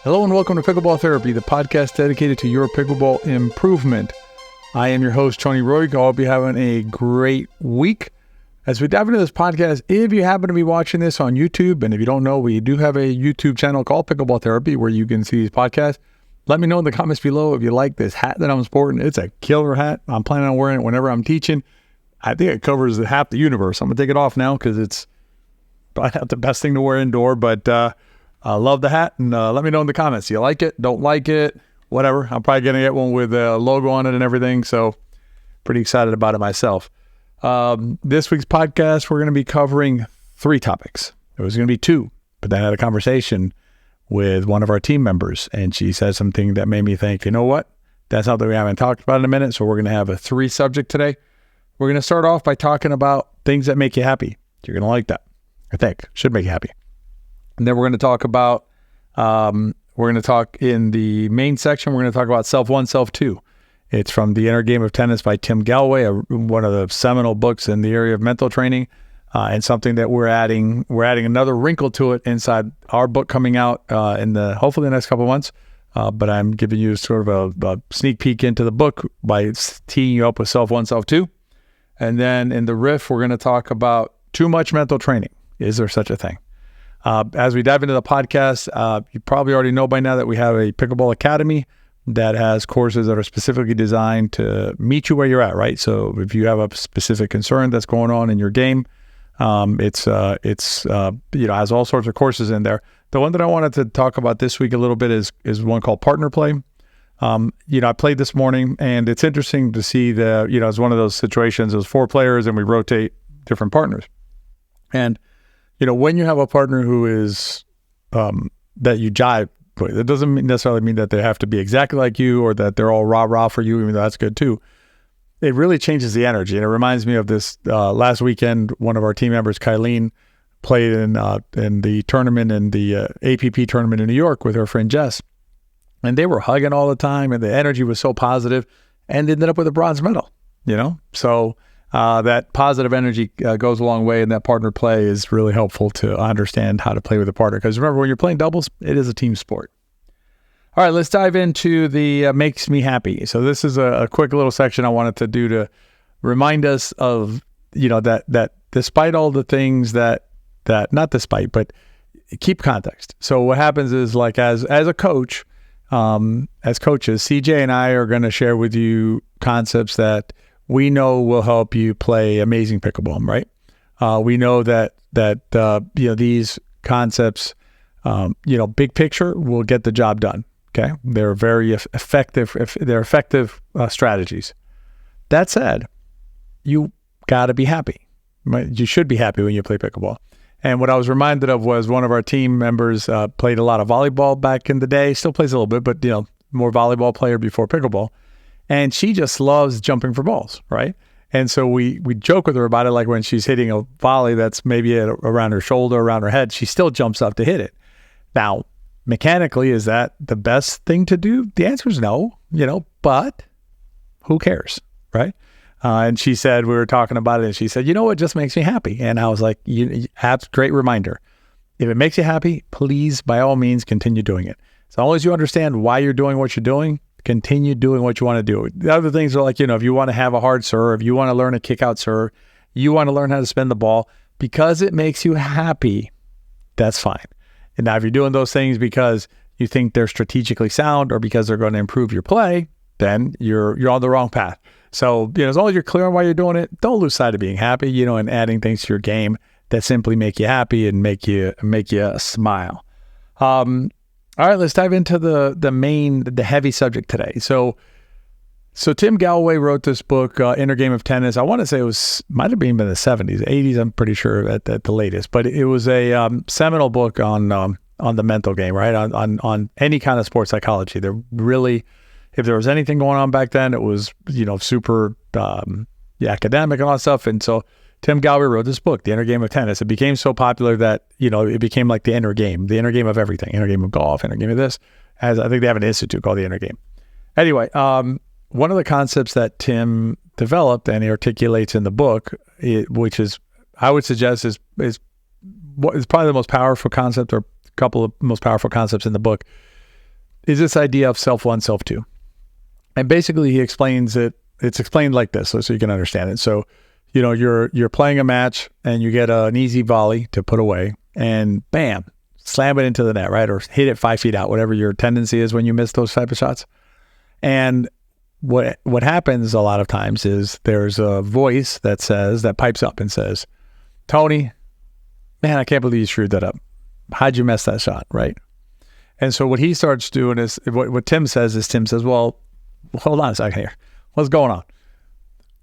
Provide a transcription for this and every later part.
Hello and welcome to Pickleball Therapy, the podcast dedicated to your pickleball improvement. I am your host, Tony Roig. I'll be having a great week. As we dive into this podcast, if you happen to be watching this on YouTube, and if you don't know, we do have a YouTube channel called Pickleball Therapy where you can see these podcasts. Let me know in the comments below if you like this hat that I'm sporting. It's a killer hat. I'm planning on wearing it whenever I'm teaching. I think it covers half the universe. I'm going to take it off now because it's probably not the best thing to wear indoor, but I love the hat, and let me know in the comments. You like it? Don't like it? Whatever. I'm probably going to get one with a logo on it and everything, so pretty excited about it myself. This week's podcast, we're going to be covering 3 topics. It was going to be 2, but then I had a conversation with one of our team members, and she said something that made me think, you know what? That's something we haven't talked about in a minute, so we're going to have a 3 subject today. We're going to start off by talking about things that make you happy. You're going to like that, I think. Should make you happy. And then we're going to talk about, in the main section, we're going to talk about Self 1, Self 2. It's from The Inner Game of Tennis by Tim Galloway, one of the seminal books in the area of mental training, and something that we're adding another wrinkle to it inside our book coming out hopefully the next couple of months. But I'm giving you sort of a sneak peek into the book by teeing you up with Self 1, Self 2. And then in the riff, we're going to talk about too much mental training. Is there such a thing? As we dive into the podcast, you probably already know by now that we have a Pickleball Academy that has courses that are specifically designed to meet you where you're at, right? So if you have a specific concern that's going on in your game, it's has all sorts of courses in there. The one that I wanted to talk about this week a little bit is one called Partner Play. I played this morning, and it's interesting to see it's one of those situations. There's 4 players, and we rotate different partners. And when you have a partner who is that you jive with, it doesn't necessarily mean that they have to be exactly like you or that they're all rah-rah for you, even though that's good too. It really changes the energy. And it reminds me of this last weekend, one of our team members, Kylene, played in the tournament, in the APP tournament in New York with her friend Jess. And they were hugging all the time, and the energy was so positive, and ended up with a bronze medal, So that positive energy goes a long way, and that partner play is really helpful to understand how to play with a partner. Because remember, when you're playing doubles, it is a team sport. All right, let's dive into the makes me happy. So this is a quick little section I wanted to do to remind us of, that despite all the things that not despite, but keep context. So what happens is, like as a coach, as coaches, CJ and I are going to share with you concepts that we know will help you play amazing pickleball, right? We know that these concepts, big picture will get the job done. Okay, they're very effective. They're effective strategies. That said, you got to be happy. Right? You should be happy when you play pickleball. And what I was reminded of was one of our team members played a lot of volleyball back in the day. Still plays a little bit, but more volleyball player before pickleball. And she just loves jumping for balls, right? And so we joke with her about it, like when she's hitting a volley that's maybe around her shoulder, around her head, she still jumps up to hit it. Now, mechanically, is that the best thing to do? The answer is no, but who cares, right? And she said, we were talking about it, and she said, it just makes me happy. And I was like, great reminder. If it makes you happy, please, by all means, continue doing it. As long as you understand why you're doing what you're doing, continue doing what you want to do. The other things are like, if you want to have a hard serve, you want to learn a kick out serve, you want to learn how to spin the ball because it makes you happy, that's fine. And now if you're doing those things because you think they're strategically sound or because they're going to improve your play, then you're on the wrong path. So, as long as you're clear on why you're doing it, don't lose sight of being happy, and adding things to your game that simply make you happy and make you smile. All right, let's dive into the heavy subject today. So Tim Galloway wrote this book, Inner Game of Tennis. I want to say might have been in the 70s, 80s, I'm pretty sure at the latest. But it was a seminal book on the mental game, right? On any kind of sports psychology. There really, if there was anything going on back then, it was, super academic and all that stuff. And so Tim Galloway wrote this book, The Inner Game of Tennis. It became so popular that, it became like the inner game of everything, inner game of golf, inner game of this. I think they have an institute called The Inner Game. Anyway, one of the concepts that Tim developed and he articulates in the book, which is, I would suggest is probably the most powerful concept, or a couple of most powerful concepts in the book, is this idea of self one, self two. And basically he explains it. It's explained like this, so you can understand it. So, you're playing a match and you get an easy volley to put away and bam, slam it into the net, right? Or hit it 5 feet out, whatever your tendency is when you miss those type of shots. And what happens a lot of times is there's a voice that pipes up and says, Tony, man, I can't believe you screwed that up. How'd you mess that shot, right? And so what he starts doing is, what Tim says, well, hold on a second here. What's going on?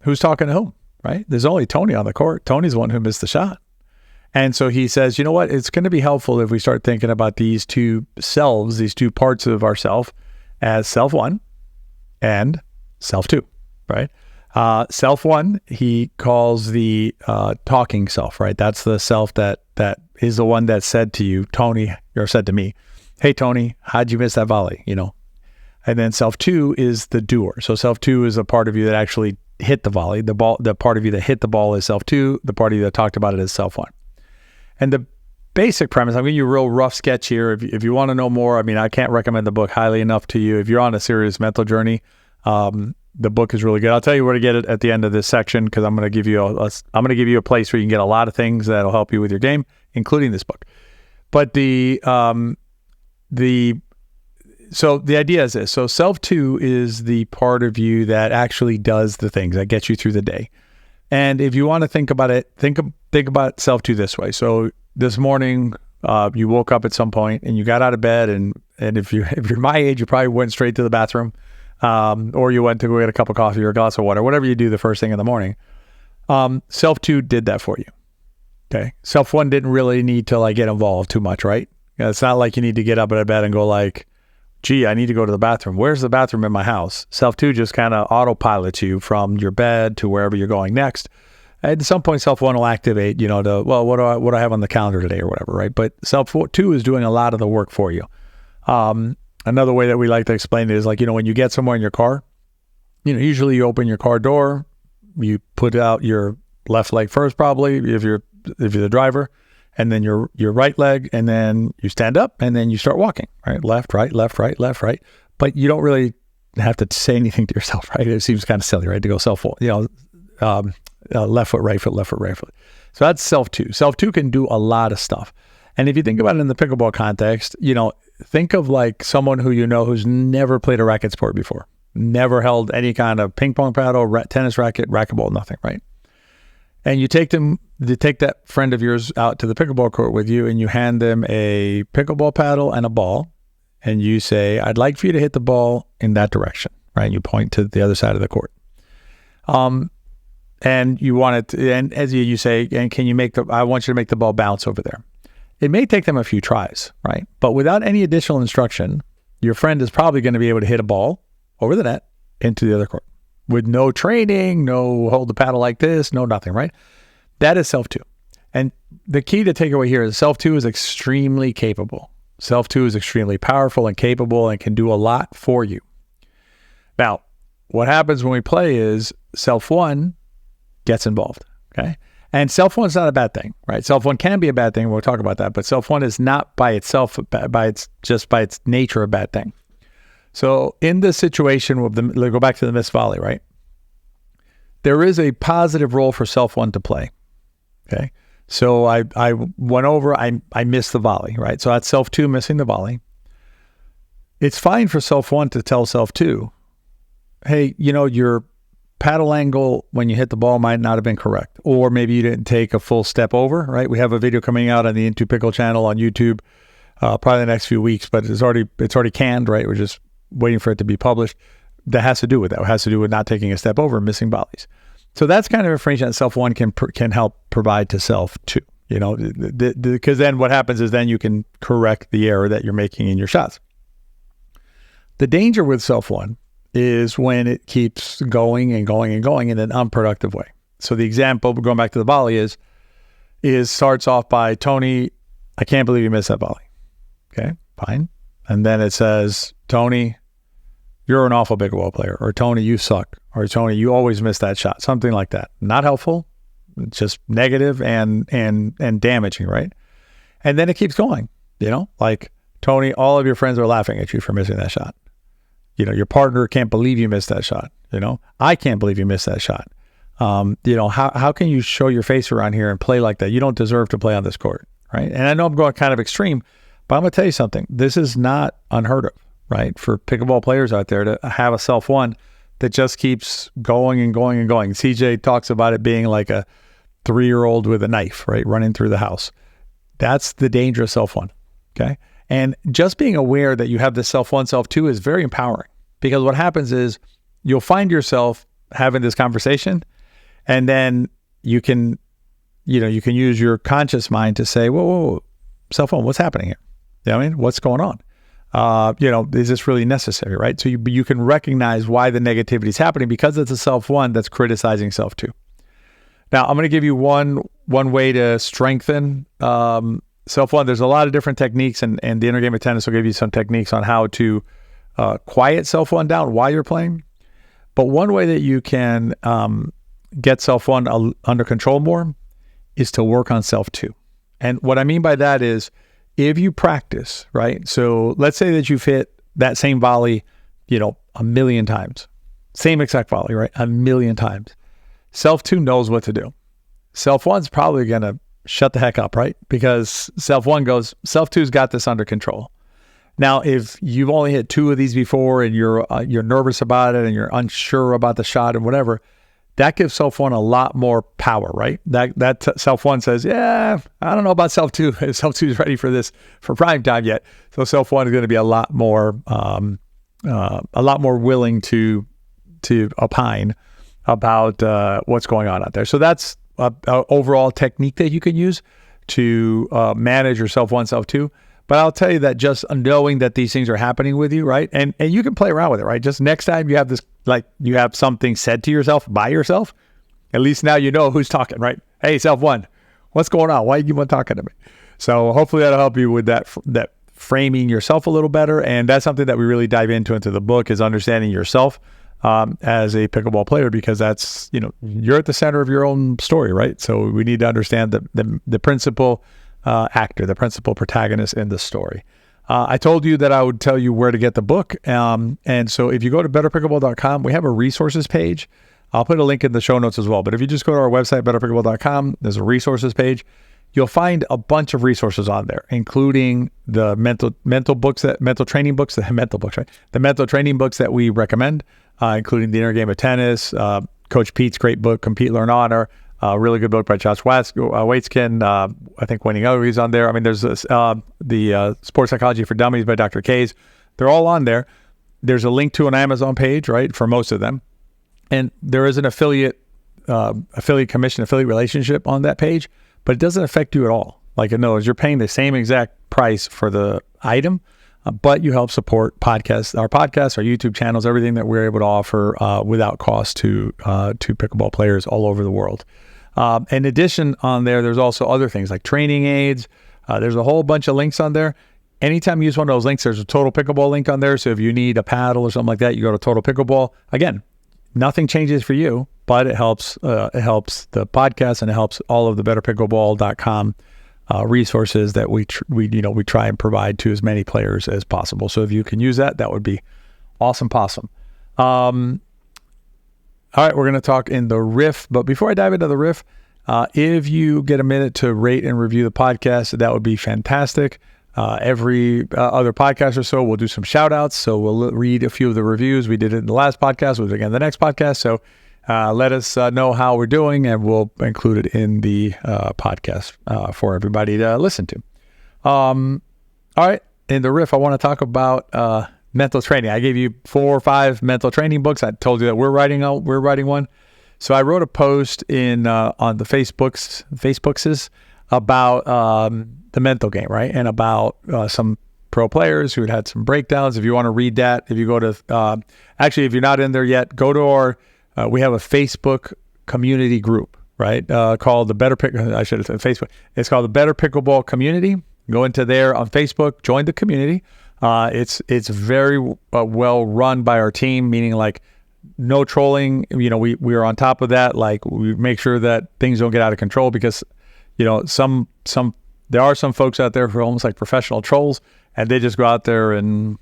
Who's talking to whom, right? There's only Tony on the court. Tony's the one who missed the shot. And so he says, you know what? It's going to be helpful if we start thinking about these two selves, these two parts of ourself as self one and self two, right? Self one, he calls the talking self, right? That's the self that is the one that said to you, Tony, or said to me, hey, Tony, how'd you miss that volley? And then self two is the doer. So self two is a part of you that actually hit the volley. The part of you that hit the ball is self two. The part of you that talked about it is self one. And the basic premise, I'm giving you a real rough sketch here. If you want to know more, I can't recommend the book highly enough to you. If you're on a serious mental journey, the book is really good. I'll tell you where to get it at the end of this section, because I'm going to give you a place where you can get a lot of things that'll help you with your game, including this book. But so the idea is this. So self two is the part of you that actually does the things that gets you through the day. And if you want to think about it, think about self two this way. So this morning, you woke up at some point and you got out of bed, and if you're my age, you probably went straight to the bathroom, or you went to go get a cup of coffee or a glass of water, whatever you do the first thing in the morning. Self two did that for you. Okay. Self one didn't really need to get involved too much, right? It's not like you need to get up out of bed and go gee, I need to go to the bathroom. Where's the bathroom in my house? Self two just kind of autopilots you from your bed to wherever you're going next. At some point, self one will activate, what do I have on the calendar today or whatever, right? But self two is doing a lot of the work for you. Another way that we like to explain it is when you get somewhere in your car, usually you open your car door, you put out your left leg first, probably if you're the driver, and then your right leg, and then you stand up, and then you start walking, right? Left, right, left, right, left, right. But you don't really have to say anything to yourself, right? It seems kind of silly, right? To go left foot, right foot, left foot, right foot. So that's self two. Self two can do a lot of stuff. And if you think about it in the pickleball context, think of someone who's never played a racket sport before, never held any kind of ping pong paddle, tennis racket, racquetball, nothing, right? And you take that friend of yours out to the pickleball court with you, and you hand them a pickleball paddle and a ball, and you say, I'd like for you to hit the ball in that direction, right? You point to the other side of the court. And you want it to, and as you say, and I want you to make the ball bounce over there. It may take them a few tries, right? But without any additional instruction, your friend is probably going to be able to hit a ball over the net into the other court with no training, no hold the paddle like this, no nothing, right? That is self two. And the key to take away here is self two is extremely capable. Self two is extremely powerful and capable and can do a lot for you. Now, what happens when we play is self one gets involved, okay? And self one's not a bad thing, right? Self one can be a bad thing. We'll talk about that, but self one is not by itself, by its nature, a bad thing. So in this situation, let's go back to the missed volley, right? There is a positive role for self one to play, okay? So I went over, I missed the volley, right? So that's self two missing the volley. It's fine for self one to tell self two, hey, your paddle angle when you hit the ball might not have been correct, or maybe you didn't take a full step over, right? We have a video coming out on the Into Pickle channel on YouTube, probably the next few weeks, but it's already canned, right? We're just waiting for it to be published. That has to do with that. It has to do with not taking a step over and missing volleys. So that's kind of information that self one can help provide to self two, because then what happens is then you can correct the error that you're making in your shots. The danger with self one is when it keeps going and going and going in an unproductive way. So the example, going back to the volley, is starts off by, Tony, I can't believe you missed that volley. Okay, fine. And then it says, Tony, you're an awful pickleball player, or Tony, you suck, or Tony, you always miss that shot. Something like that. Not helpful, just negative and damaging, right? And then it keeps going, Tony, all of your friends are laughing at you for missing that shot. Your partner can't believe you missed that shot. I can't believe you missed that shot. How can you show your face around here and play like that? You don't deserve to play on this court, right? And I know I'm going kind of extreme, but I'm going to tell you something. This is not unheard of, right? For pickleball players out there to have a self-one that just keeps going and going and going. CJ talks about it being like a 3-year-old with a knife, right? Running through the house. That's the danger of self-one, okay? And just being aware that you have this self-one, self-two is very empowering, because what happens is you'll find yourself having this conversation, and then you can use your conscious mind to say, whoa, self-one, what's happening here? You know what I mean? What's going on? Is this really necessary, right? So you can recognize why the negativity is happening, because it's a self-one that's criticizing self-two. Now, I'm going to give you one way to strengthen self-one. There's a lot of different techniques, and the Inner Game of Tennis will give you some techniques on how to quiet self-one down while you're playing. But one way that you can get self-one under control more is to work on self-two. And what I mean by that is, if you practice, right? So let's say that you've hit that same volley, 1,000,000 times. Same exact volley, right? 1,000,000 times. Self-two knows what to do. Self-one's probably going to shut the heck up, right? Because self-one goes, self-two's got this under control. Now, if you've only hit 2 of these before and you're nervous about it and you're unsure about the shot and whatever, that gives self-one a lot more power, right? That self-one says, yeah, I don't know about self-two. If self-two is ready for this for prime time yet. So self-one is going to be a lot more willing to opine about what's going on out there. So that's an overall technique that you can use to manage your self-one, self-two. But I'll tell you that just knowing that these things are happening with you, right? And you can play around with it, right? Just next time you have this, like you have something said to yourself by yourself, at least now you know who's talking, right? Hey, self-one, what's going on? Why are you talking to me? So hopefully that'll help you with that framing yourself a little better. And that's something that we really dive into the book, is understanding yourself as a pickleball player, because that's, you're at the center of your own story, right? So we need to understand the principal actor, the principal protagonist in the story. I told you that I would tell you where to get the book. And so if you go to betterpickleball.com, we have a resources page. I'll put a link in the show notes as well. But if you just go to our website, betterpickleball.com, there's a resources page. You'll find a bunch of resources on there, including the mental training books that we recommend, including the Inner Game of Tennis, Coach Pete's great book, Compete, Learn, Honor, really good book by Josh Waitzkin. I think Winning Ugly on there. I mean, there's this, the Sports Psychology for Dummies by Dr. Kays. They're all on there. There's a link to an Amazon page, right, for most of them. And there is an affiliate relationship on that page, but it doesn't affect you at all. Like, in other words, you're paying the same exact price for the item, but you help support our podcasts, our YouTube channels, everything that we're able to offer without cost to pickleball players all over the world. In addition, on there, there's also other things like training aids. There's a whole bunch of links on there. Anytime you use one of those links, there's a Total Pickleball link on there. So if you need a paddle or something like that, you go to Total Pickleball. Again, nothing changes for you, but it helps the podcast, and it helps all of the betterpickleball.com resources that we try and provide to as many players as possible. So if you can use that would be awesome. All right, we're going to talk in the riff, but before I dive into the riff, if you get a minute to rate and review the podcast, that would be fantastic. Every other podcast or so, we'll do some shout outs. So we'll read a few of the reviews. We did it in the last podcast. We'll do it again the next podcast. So let us know how we're doing, and we'll include it in the podcast for everybody to listen to. All right, in the riff, I want to talk about mental training. I gave you 4 or 5 mental training books. I told you that we're writing one. So I wrote a post on the Facebooks about the mental game, right? And about some pro players who had some breakdowns. If you want to read that, if you go to, actually, if you're not in there yet, go to our, we have a Facebook community group, right? Called the I should have said Facebook. It's called the Better Pickleball Community. Go into there on Facebook, join the community. It's very well run by our team, meaning like no trolling. We are on top of that. Like, we make sure that things don't get out of control, because there are some folks out there who are almost like professional trolls, and they just go out there and,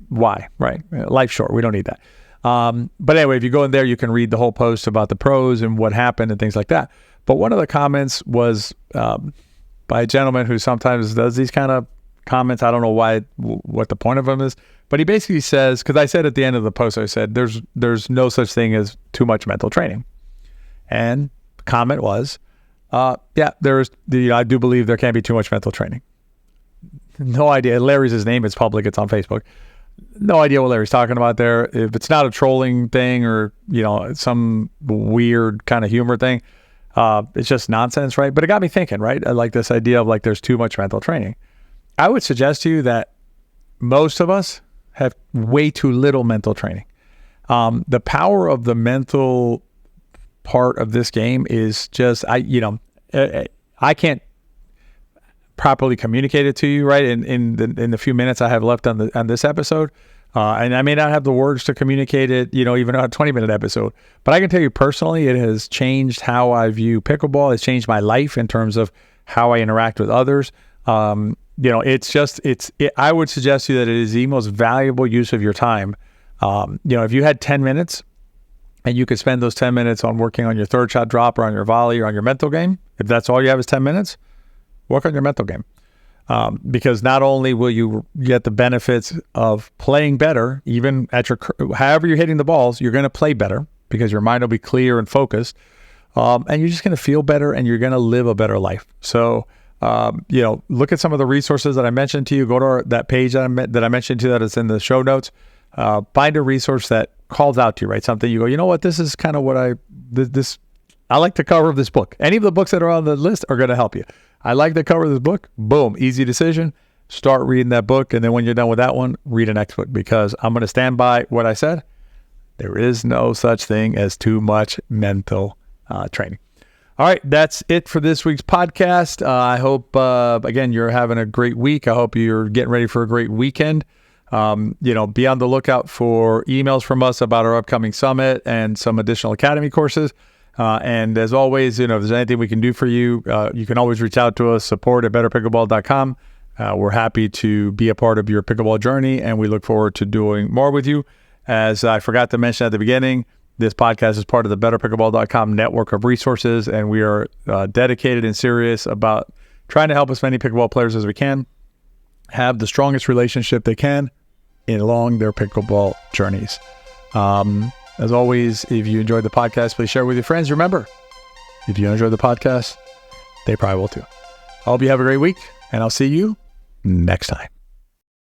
why, right? Life's short. We don't need that. But anyway, if you go in there, you can read the whole post about the pros and what happened and things like that. But one of the comments was by a gentleman who sometimes does these kind of comments. I don't know what the point of them is, but he basically says, because I said at the end of the post, I said, there's no such thing as too much mental training. And the comment was, I do believe there can be too much mental training. No idea. Larry's his name. It's public. It's on Facebook. No idea what Larry's talking about there. If it's not a trolling thing or, some weird kind of humor thing, it's just nonsense, right? But it got me thinking, right? I like this idea of like there's too much mental training. I would suggest to you that most of us have way too little mental training. The power of the mental part of this game is just, I can't properly communicate it to you, right? In the few minutes I have left on this episode, and I may not have the words to communicate it, even on a 20-minute episode. But I can tell you personally, it has changed how I view pickleball. It's changed my life in terms of how I interact with others. I would suggest to you that it is the most valuable use of your time. If you had 10 minutes and you could spend those 10 minutes on working on your third shot drop or on your volley or on your mental game, if that's all you have is 10 minutes, work on your mental game. Because not only will you get the benefits of playing better, even at however you're hitting the balls, you're going to play better because your mind will be clear and focused. And you're just going to feel better and you're going to live a better life. So, look at some of the resources that I mentioned to you. Go to that page that I mentioned to you that is in the show notes. Find a resource that calls out to you, right? Something you go, you know what, this is kind of what I like the cover of this book. Any of the books that are on the list are going to help you. I like the cover of this book. Boom, easy decision. Start reading that book. And then when you're done with that one, read the next book, because I'm going to stand by what I said. There is no such thing as too much mental training. All right, that's it for this week's podcast. I hope, again, you're having a great week. I hope you're getting ready for a great weekend. Be on the lookout for emails from us about our upcoming summit and some additional academy courses. And as always, if there's anything we can do for you, you can always reach out to us, support@betterpickleball.com. We're happy to be a part of your pickleball journey, and we look forward to doing more with you. As I forgot to mention at the beginning, this podcast is part of the betterpickleball.com network of resources, and we are dedicated and serious about trying to help as many pickleball players as we can have the strongest relationship they can along their pickleball journeys. As always, if you enjoyed the podcast, please share it with your friends. Remember, if you enjoy the podcast, they probably will too. I hope you have a great week, and I'll see you next time.